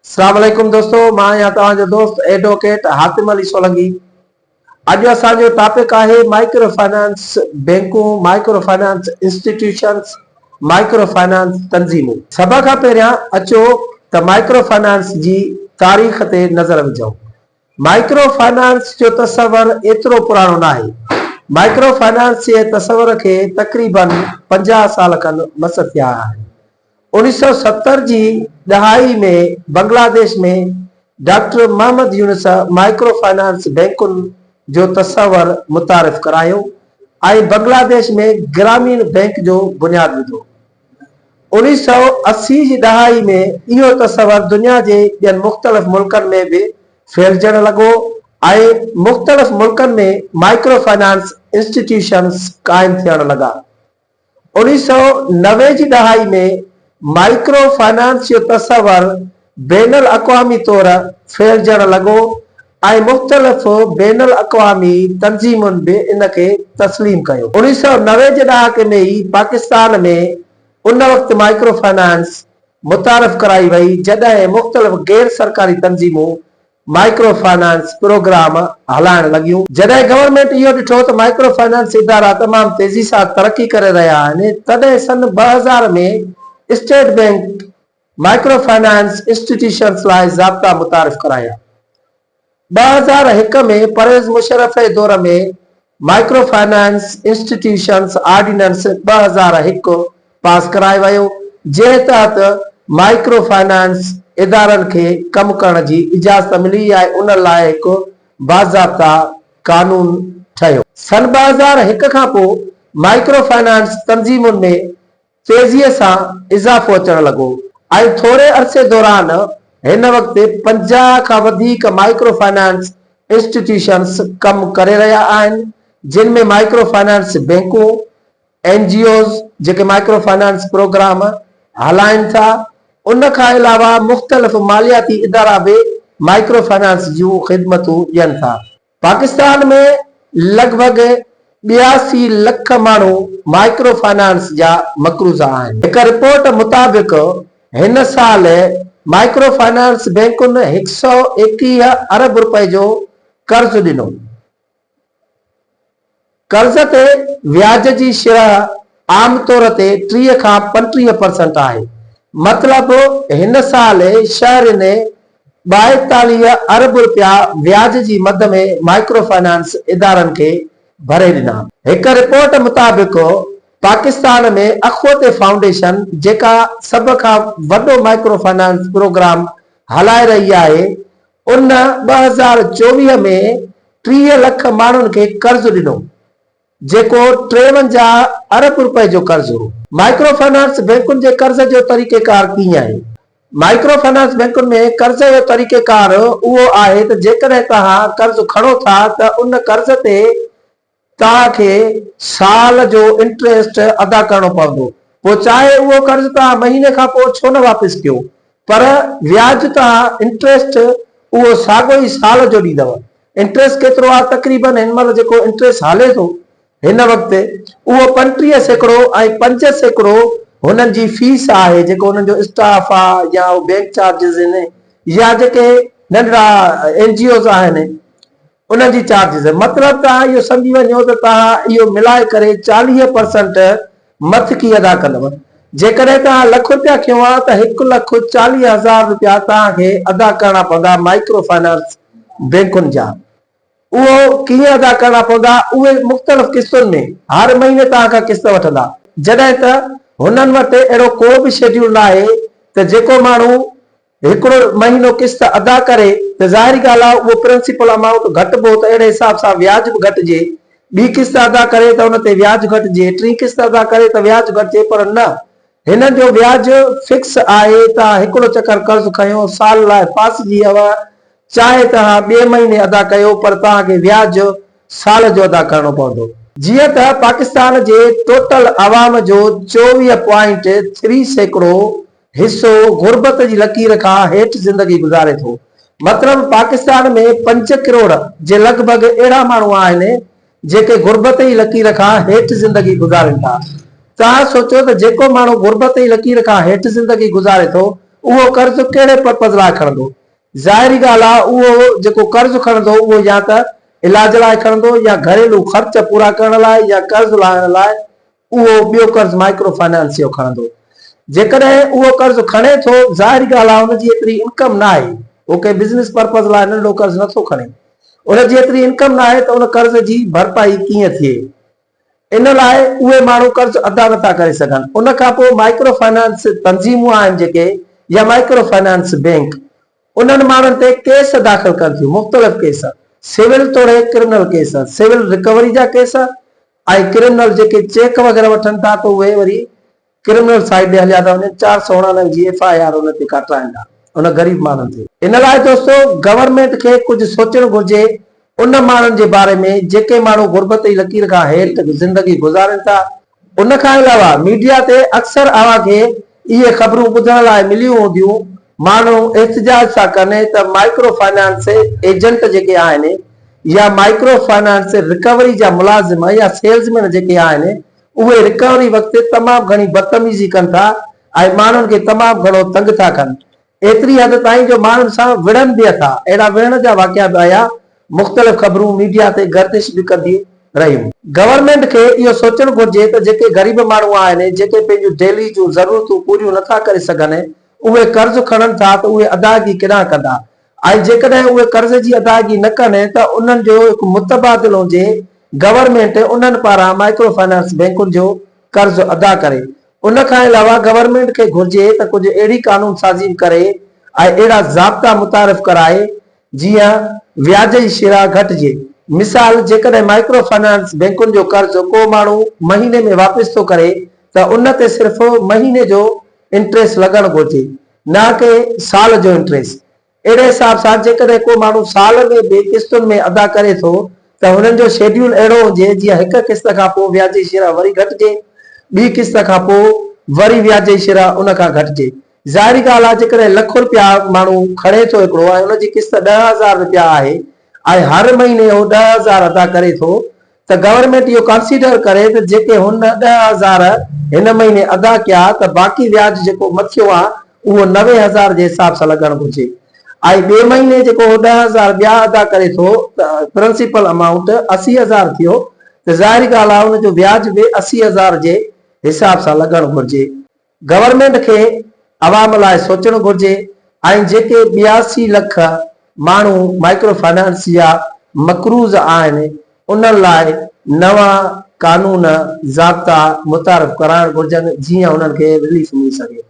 अस्सलामुअलैकुम दोस्तों, मां या तव्हांजो दोस्त एडवोकेट हातिम अली सोलंकी। अॼु असांजो टॉपिक आहे माइक्रो फाइनेंस बैंकूं, micro finance institutions, micro finance तंज़ीमूं। सभ खां पहिरियां अचो त माइक्रो फाइनेंस जी तारीख़ ते नज़र विझूं। माइक्रो फाइनेंस जो तस्वर एतिरो पुराणो न आहे। माइक्रो फाइनेंस जे तस्वर खे तक़रीबन 50 साल खनि मस थिया आहिनि। 1970 जी दहाई में बांग्लादेश में doctor Mohammad Yunus microfinance बैंकुनि जो तस्वर मुतारिफ करायो ऐं बांग्लादेश में ग्रामीण बैंक जो बुनियाद विधो। 1980 जी दहाई में इहो तस्वर दुनिया जे ॿियनि मुख़्तलिफ़ मुल्कनि में बि फैलिजण लॻो ऐं मुख़्तलिफ़ मुल्कनि में माइक्रो फाइनेंस इंस्टीट्यूशंस क़ाइमु थियण लॻा। 1990 जी दहाई में माइक्रो फाइनेंस जो तस्वर बैनुल अक़वामी तौर फैलिजण लॻो ऐं मुख़्तलिफ़ बैनुल अक़वामी तंज़ीमुनि बि इन खे तस्लीम कयो। 1990 जे ॾहाके में ई पाकिस्तान में उन वक़्तु माइक्रो फाइनेंस मुतारिफ कराई वई जॾहिं मुख़्तलिफ़ गैर सरकारी तंज़ीमूं माइक्रो फाइनेंस प्रोग्राम हलाइण लॻियूं। जॾहिं गवर्नमेंट इहो ॾिठो त माइक्रो फाइनेंस इदारा तमामु तेज़ी सां तरक़ी करे रहिया आहिनि, तॾहिं सन 2000 में state bank micro finance institutions लाइ ज़ाब्ता मुतारिफ कराया। 2001 में परवेज़ मुशर्रफ जे दौर में माइक्रो फाइनेंस इंस्टीट्यूशंस ऑर्डिनेंस 2001 पास करायो वियो, जंहिं तहत माइक्रो फाइनेंस इदारनि खे कम करण जी इजाज़त मिली ऐं उन लाइ हिकु बाज़ाब्ता कानून ठहियो। सन 2001 खां पोइ माइक्रो फाइनेंस तंज़ीमुनि में तेज़ीअ सां इज़ाफ़ो अचण लॻो ऐं थोरे अरसे दौरान हिन वक़्तु 50 खां वधीक माइक्रो फाइनेंस इंस्टीट्यूशंस कम करे रहिया आहिनि, जिन में माइक्रो फाइनेंस बैंकूं, NGOs जेके माइक्रो फाइनेंस प्रोग्राम हलाइनि था, उन खां अलावा मुख़्तलिफ़ मालियाती इदारा बि माइक्रो फाइनेंस जूं ख़िदमतूं ॾियनि था। पाकिस्तान में लॻभॻि 82 लख माण्हू माइक्रो फाइनेंस जा मक़रूज़ा आहिनि। हिकु रिपोर्ट मुताबिक़ हिन साल माइक्रो फाइनेंस बैंकुनि 121 अरब रुपए जो कर्ज़ ॾिनो। कर्ज़ ते व्याज जी शरह आम तौर ते 30 खां 35% आहे। मतिलबु हिन साल शहर ने 42 अरब रुपया व्याज जी मद में माइक्रो फाइनेंस इदारनि खे भरे ॾिना। हिकु रिपोर्ट मुताबिक़ पाकिस्तान में अख़वत फाउंडेशन जेका सभ खां वॾो माइक्रो फाइनेंस प्रोग्राम हलाए रही आहे, उन 2024 में 30 लख माण्हुनि खे कर्ज़ ॾिनो, जेको 53 अरब रुपए जो कर्ज़ हो। माइक्रो फाइनेंस बैंकुनि जे कर्ज़ जो तरीक़ेकार कीअं आहे? माइक्रो फाइनेंस बैंकुनि में कर्ज़ जो तरीक़ेकार उहो आहे त जेकॾहिं तव्हां कर्ज़ खणो था त उन कर्ज़ ते तव्हांखे साल जो इंटरेस्ट अदा करणो पवंदो। पोइ चाहे उहो कर्ज़ तव्हां महीने खां पोइ छो न वापसि कयो, पर व्याज तव्हां इंटरेस्ट उहो साॻियो ई साल जो ॾींदव। इंटरेस्ट केतिरो आहे? तक़रीबन हिन महिल जेको इंटरेस्ट हले थो हिन वक़्तु उहो 35% ऐं 5% हुननि जी फीस आहे, जेको हुननि जो स्टाफ आहे या बैंक चार्जिस आहिनि या जेके नंढड़ा NGOs आहिनि उन्हनि जी चार्जिस। मतिलबु तव्हां इहो सम्झी वञो त तव्हां इहो मिलाए करे 40% मथकी अदा कंदव। जेकॾहिं तव्हां लख रुपया खयो आहे त 1,40,000 रुपया तव्हांखे अदा करणा पवंदा माइक्रो फाइनेंस बैंकुनि जा। उहो कीअं अदा करणा पवंदा? उहे मुख़्तलिफ़ क़िस्तुनि में हर महीने तव्हां खां क़िस्त वठंदा, जॾहिं त हुननि वटि अहिड़ो को बि शेड्यूल न आहे त जेको माण्हू हिकिड़ो महीनो क़िस्त अदा करे त ज़ाहिरी ॻाल्हि आहे उहो प्रिंसिपल अमाउंट घटिबो त अहिड़े हिसाब सां व्याज बि घटिजे। ॿी क़िस्त अदा करे त हुन ते व्याज घटिजे, टी क़िस्त अदा करे त व्याज घटिजे, पर न, हिननि जो व्याज फिक्स आहे। तव्हां हिकिड़ो चकर कर्ज़ खयो, साल लाइ पास जी वियव, चाहे तव्हां ॿिए महीने अदा कयो, पर तव्हांखे व्याज साल जो अदा करणो पवंदो। जीअं त पाकिस्तान जे टोटल अवाम जो 24.3% हिसो गुरबत जी लकीर खां हेठि ज़िंदगी गुज़ारे थो। मतिलबु पाकिस्तान में 5 करोड़ जे लॻभॻि अहिड़ा माण्हू आहिनि जेके गुरबत जी लकीर खां हेठि ज़िंदगी गुज़ारनि था। तव्हां सोचो त जेको माण्हू गुरबत जी लकीर खां हेठि ज़िंदगी गुज़ारे थो उहो कर्ज़ कहिड़े पर्पज़ लाइ खणंदो। ज़ाहिरी ॻाल्हि आहे उहो जेको कर्ज़ खणंदो उहो या त इलाज लाइ खणंदो या घरेलू ख़र्च पूरा करण लाइ या कर्ज़ लाहिण लाइ उहो ॿियो कर्ज़ माइक्रो फाइनेंस जो खणंदो। जेकॾहिं उहो कर्ज़ खणे थो ज़ाहिरी ॻाल्हि आहे हुनजी एतिरी इनकम न आहे, उहो कंहिं बिज़नेस पर्पज़ लाइ नंढो कर्ज़ नथो खणे, उनजी एतिरी इनकम न आहे त उन कर्ज़ जी भरपाई कीअं थिए। इन लाइ उहे माण्हू कर्ज़ अदा नथा करे सघनि। उन खां पोइ माइक्रो फाइनेंस तंज़ीमूं आहिनि जेके या माइक्रो फाइनेंस बैंक उन्हनि माण्हुनि ते केस दाख़िल कनि थियूं, मुख़्तलिफ़ केस, सिविल तोड़े क्रिमिनल केस, सिविल रिकवरी जा केस ऐं क्रिमिनल जेके चेक वग़ैरह वठनि था त उहे वरी क्रिमिनल साइड ॾे हलिया था वञनि। 499 जी FIR उन ते काटाइनि था उन ग़रीब माण्हुनि ते। इन लाइ दोस्तो गवर्नमेंट खे कुझु सोचणु घुरिजे उन माण्हुनि जे बारे में जेके माण्हू गुरबत जी लकीर खां हेठि ज़िंदगी गुज़ारनि था। उन खां अलावा मीडिया ते अक्सर अव्हांखे इहे ख़बरूं ॿुधण लाइ मिलियूं हूंदियूं, माण्हू एहतिजाज था कनि त माइक्रो फाइनेंस एजेंट जेके आहिनि या माइक्रो फाइनेंस रिकवरी जा मुलाज़िम या सेल्समैन जेके आहिनि उहे रिकवरी वक़्तु तमामु घणी बदतमीज़ी कनि था ऐं माण्हुनि खे तमामु घणो तंग था कनि। एतिरी हद ताईं जो माण्हुनि सां विढ़नि बि था। अहिड़ा विढ़ण जा वाक़िया बि आया, मुख़्तलिफ़ ख़बरूं मीडिया ते गर्दिश बि कंदी रहियूं। गवर्नमेंट खे इहो सोचणु घुरिजे त जेके ग़रीब माण्हू आहिनि जेके पंहिंजूं डेली जूं ज़रूरतूं पूरियूं नथा करे सघनि उहे कर्ज़ खणनि था त उहे अदायगी किॾां कंदा ऐं जेकॾहिं उहे कर्ज़ जी अदायगी न कनि त उन्हनि जो हिकु मुतबादिल हुजे, गवर्नमेंट उन्हनि पारां माइक्रो फाइनेंस बैंकुनि जो कर्ज़ अदा करे। उन खां अलावा गवर्नमेंट खे घुरिजे त कुझु अहिड़ी कानून साज़ी करे ऐं अहिड़ा ज़ाब्ता मुतारिफ़ कराए जीअं व्याज जी शिरा घटिजे। मिसाल, जेकॾहिं माइक्रो फाइनेंस बैंकुनि जो कर्ज़ को माण्हू महीने में वापसि थो करे त उन ते सिर्फ़ु महीने जो इंट्रेस्ट लॻणु घुरिजे, न कि साल जो इंट्रेस्ट। अहिड़े हिसाब सां जेकॾहिं को माण्हू साल में ॿिए किस्तुनि में अदा करे थो त हुननि जो शेड्यूल अहिड़ो हुजे जीअं हिकु किस्त खां पोइ व्याज जी शिरा वरी घटिजे, ॿी किस्त खां पोइ वरी व्याज जी शिरा उन खां घटिजे। ज़ाहिरी ॻाल्हि आहे जेकॾहिं लख रुपया माण्हू खणे थो हिकिड़ो ऐं हुनजी किस्त 10,000 रुपया आहे ऐं हर महीने उहो 10,000 अदा करे थो त गवर्नमेंट इहो कंसीडर करे त जेके हुन 10,000 हिन महीने अदा कया त बाक़ी व्याज जेको मथियो आहे उहो 90,000 जे हिसाब सां लॻणु घुरिजे ऐं ॿिए महीने जेको 10,000 ॿिया अदा करे थो त प्रिंसिपल अमाउंट 80,000 थियो त ज़ाहिरी ॻाल्हि आहे हुनजो व्याज बि 80,000 जे हिसाब सां लॻणु घुरिजे। गवर्नमेंट खे अवाम लाइ सोचणु घुरिजे ऐं जेके 82 लख माण्हू माइक्रो फाइनेंस जा मक़रूज़ आहिनि उन्हनि लाइ नवां कानून ज़ाब्ता मुतारिफ़ कराइण घुरिजनि जीअं उन्हनि खे रिलीफ मिली सघे।